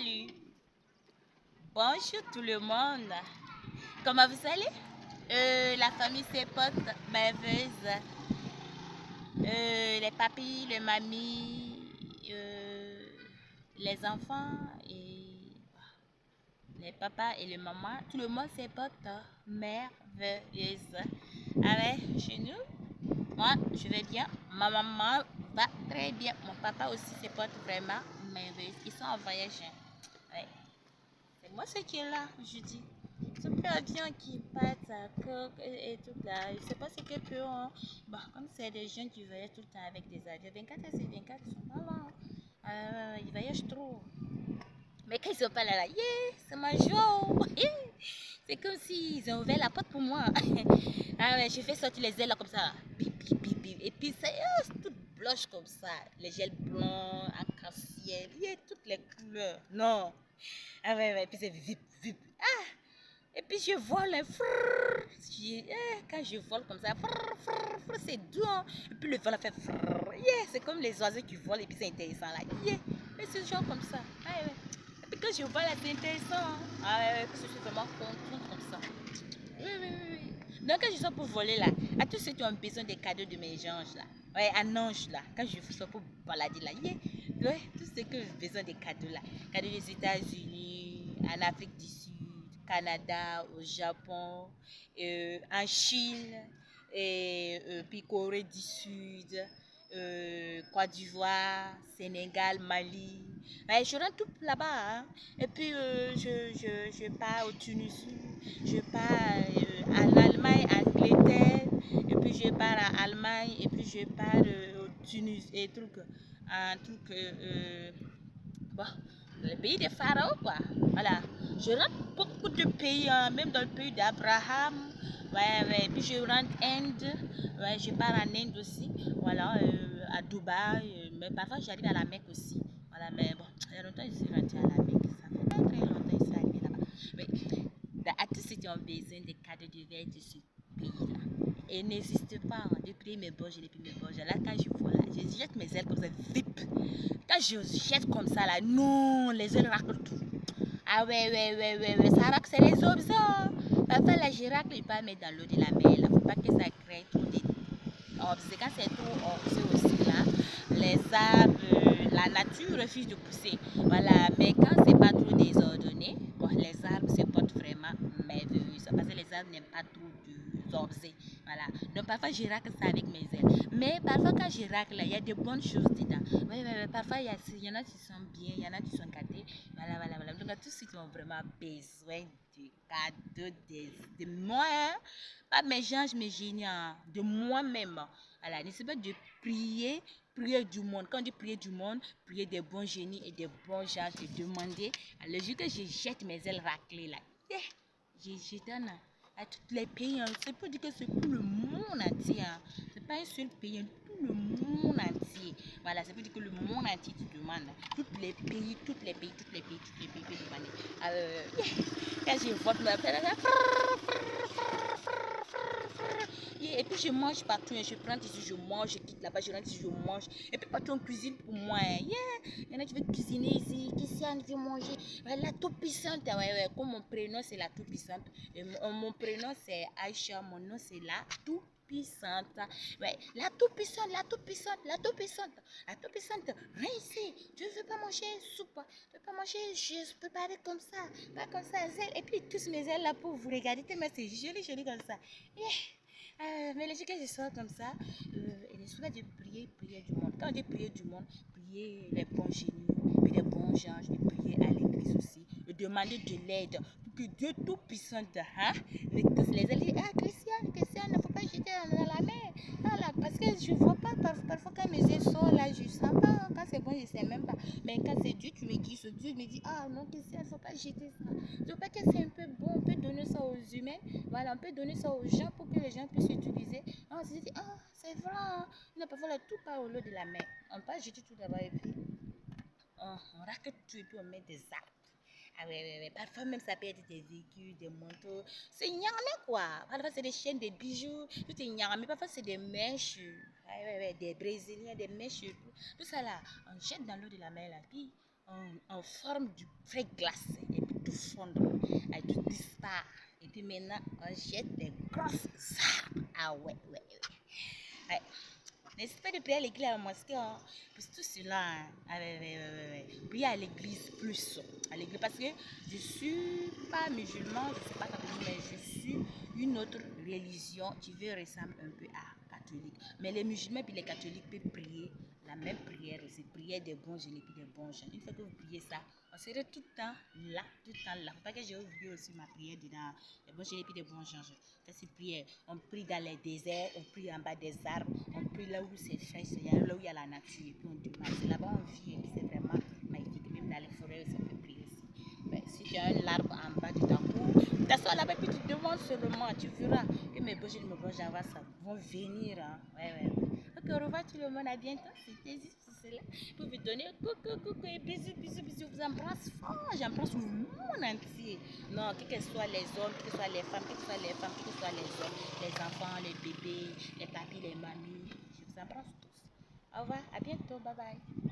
Salut. Bonjour tout le monde. Comment vous allez? La famille, ses potes, merveilleuses. Les papis, les mamies, les enfants et les papas et les mamans. Tout le monde, ses potes, merveilleuses. Ah ouais, chez nous, moi, je vais bien. Ma maman va très bien. Mon papa aussi, ses potes, vraiment merveilleux. Ils sont en voyage. Ouais. C'est moi ce qui est là, je dis. Ce peu avion qui partent à Cork et tout là. Je sais pas ce que peut. Hein. Bon, comme c'est des gens qui voyagent tout le temps avec des avions, 24 heures c'est 24, ils sont pas là. Ils voyagent trop. Mais quand ils sont pas là, yeah, c'est ma joie. C'est comme s'ils ont ouvert la porte pour moi. Ah ouais, je fais sortir les ailes là comme ça. Bip, bip, bip, bip. Et puis ça, tout blanche comme ça. Les gels blancs, arc-en-ciel, il y a toutes les couleurs. Non. Ah ouais, ouais, et puis c'est vip, vip. Ah! Et puis je vole, quand je vole comme ça, c'est doux. Hein. Et puis le vol a fait, yeah, c'est comme les oiseaux qui volent et puis c'est intéressant là. Yeah. Et c'est genre comme ça. Ah ouais. Et puis quand je vole là, c'est intéressant. Hein. Ah ouais, parce que je suis vraiment contente comme ça. Oui, oui, oui, oui. Donc quand je sors pour voler là, à tous ceux qui ont besoin des cadeaux de mes anges là, ouais, un ange là, quand je sors pour balader là, yeah, ouais, tous ceux qui ont besoin des cadeaux là, cadeaux des États-Unis, en Afrique du Sud, Canada, au Japon, en Chine, puis Corée du Sud, Côte d'Ivoire, Sénégal, Mali. Ouais, je rentre tout là-bas. Hein. Et puis je pars au Tunisie, je pars en Allemagne, Angleterre, et puis je pars en Allemagne, et puis je pars au Tunisie, et bon, le pays des pharaons, quoi. Voilà. Je rentre beaucoup de pays, hein, même dans le pays d'Abraham. Ouais, ouais. Puis je rentre Inde. Ouais, je pars en Inde aussi. Voilà, à Dubaï. Mais parfois, j'arrive à la Mecque aussi. Voilà, mais bon, il y a longtemps que je suis rentrée à la Mecque. Ça fait pas très longtemps que je suis arrivée là-bas. Mais à tous ceux qui ont besoin de cadeaux de verre de ce pays-là. Et n'hésite pas hein, de prier mes borges et depuis mes borges. Là, quand je vois là, je jette mes ailes comme ça, vip. Quand je jette comme ça là, non, les ailes raclent tout. Ah ouais, ouais, ouais, ouais, ouais, ça racle, c'est les obsets. Parfois là, je racle, je pas mettre dans l'eau de la mer là. Faut pas que ça crée trop de obsets. Quand c'est trop obsets aussi là, les arbres, la nature refuse de pousser. Voilà, mais quand c'est pas trop désordonné, bon, les arbres se portent vraiment merveilleux. Parce que les arbres n'aiment pas trop d'obsets. Voilà. Donc parfois je racle ça avec mes ailes. Mais parfois quand je racle, il y a de bonnes choses dedans. Oui, oui, oui. Parfois il y en a qui sont bien, il y en a qui sont gâtés. Voilà, voilà, voilà. Donc à tous ceux qui ont vraiment besoin de cadeaux de moi, hein, pas mes anges, mes génies, hein, de moi-même. Voilà, n'essaie pas de prier du monde. Quand on dit prier du monde, prier des bons génies et des bons gens, et demander. Alors, le jour que je jette mes ailes raclées là, yeah, je donne à tous les pays. Hein. C'est pour dire que c'est pour le monde entier. Hein. C'est pas un seul pays, hein, tout le monde entier. Voilà, c'est pour dire que le monde entier te demande. Tous les pays, tous les pays, tous les pays, tous les pays te demandent. Yeah. Quand je vote, et puis je mange partout, hein. Je prends ici, je mange, je quitte là-bas, je rentre ici, je mange. Et puis partout on cuisine pour moi. Hein. Yeah. Il y en a qui veulent cuisiner ici, Christiane veut manger. La toute puissante, ouais, ouais. Comme mon prénom c'est la toute puissante. Et mon prénom c'est Aïcha, mon nom c'est la toute puissante. Ouais, la toute puissante, la toute puissante, la toute puissante, la toute puissante. Viens ici, tu ne veux pas manger soupe, tu ne veux pas manger, je peux parler comme ça, pas comme ça. Et puis tous mes ailes là pour vous regarder, tellement c'est joli, joli comme ça. Yeah. Mais les gens que je sors comme ça, il ne faut pas de prier, prier du monde. Quand on dit prier du monde, prier les bons génies, puis les bons gens, de prier à l'église aussi, de demander de l'aide pour que Dieu Tout-Puissant, hein, tous les ailes, ah Christiane, il ne faut pas jeter dans la mer. Voilà, parce que je ne vois pas, parfois quand mes yeux sont là, je ne sens pas. Hein, quand c'est bon, je ne sais même pas. Mais quand c'est Dieu, tu me dis, Dieu me dit, ah non, Christiane, il ne faut pas jeter ça. Je ne veux pas que c'est un peu bon, on peut donner ça aux humains. Voilà, on peut donner ça aux gens pour que les gens puissent utiliser. On se dit, ah, c'est vrai. Hein. On a parfois là, tout part au lot de la mer. On peut jeter tout d'abord et puis on racle tout et puis on met des arbres. Ah ouais, ouais, ouais. Parfois même ça peut être des véhicules, des manteaux. C'est nyamé quoi. Parfois c'est des chaînes, des bijoux. Tout est nyamé. Parfois c'est des mèches. Ah ouais, ouais, des brésiliens, des mèches. Tout ça là, on jette dans l'eau de la mer là. Puis en forme du vrai glacé et puis tout fondre, et tout disparaît. Et puis maintenant, on jette des grosses arbres. Ah ouais, ouais, ouais. Ouais. N'hésite pas de prier à l'église, à la mosquée, hein. Puis tout cela, hein. Ah, ouais, ouais, ouais, ouais. Prier à l'église plus. À l'église, parce que je suis pas musulman, je suis pas catholique, mais je suis une autre religion qui veut ressembler un peu à catholique. Mais les musulmans et les catholiques peuvent prier la même prière aussi, prière des bons jeunes et puis des bons jeunes. Une fois que vous priez ça, on serait tout le temps là, tout le temps là. Faut pas que j'ai oublié aussi ma prière dedans, des bons jeunes et puis des bons gens. Fais ces prières. On prie dans les déserts, on prie en bas des arbres, on prie là où c'est frais, là où il y a la nature, et puis on demande. C'est là-bas on vit, et puis c'est vraiment magnifique. Même dans les forêts aussi, on peut prier aussi. Mais si tu as un arbre en bas de ta cour, t'assois là-bas, puis tu demandes seulement, tu verras que mes beaux jeunes, mes bons gens vont venir. Hein. Ouais, ouais, ouais. Ok, au revoir tout le monde, à bientôt. C'était juste cela. Pour vous donner coucou, coucou et bisous, bisous, bisous. Je vous embrasse fort. J'embrasse le monde entier. Non, quels que soient les hommes, quelles que soient les femmes, quelles que soient les femmes, quels que soient les hommes, les enfants, les bébés, les papis, les mamies. Je vous embrasse tous. Au revoir, à bientôt, bye bye.